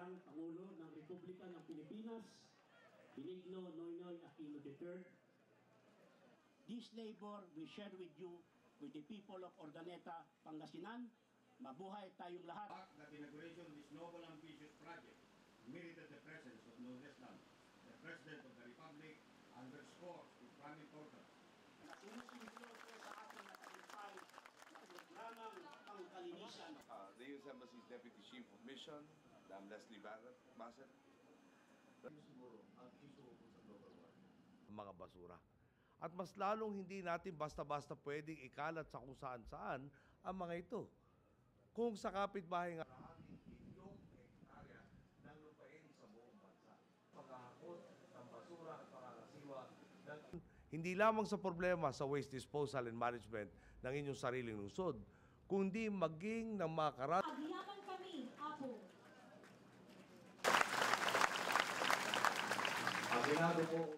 mahal Pangulo ng Republika ng Pilipinas, Benigno Noynoy Aquino III. This labor we share with you, with the people of Ordaneta, Pangasinan. Mabuhay tayong lahat. That inauguration of this noble ambitious project merited the presence of no less than the President of the Republic, underscores its prime importance. Sumusunod po sa ating natagumpay na programang pangkalinisan. The U.S. Embassy's Deputy Chief of Mission, Madam Leslie Bassett. Siguro ang issue sa global warming. Mga basura. At mas lalong hindi natin basta-basta pwedeng ikalat sa kung saan-saan ang mga ito. Kung sa kapitbahay nga, inyong hektarya ng lupain sa buong bansa. Pagkahakot ng basura at pangangasiwa. Hindi lamang sa problema sa waste disposal and management ng inyong sariling lungsod, kundi maging ng mga Agyaman kami, Apo. Ang ginagawa po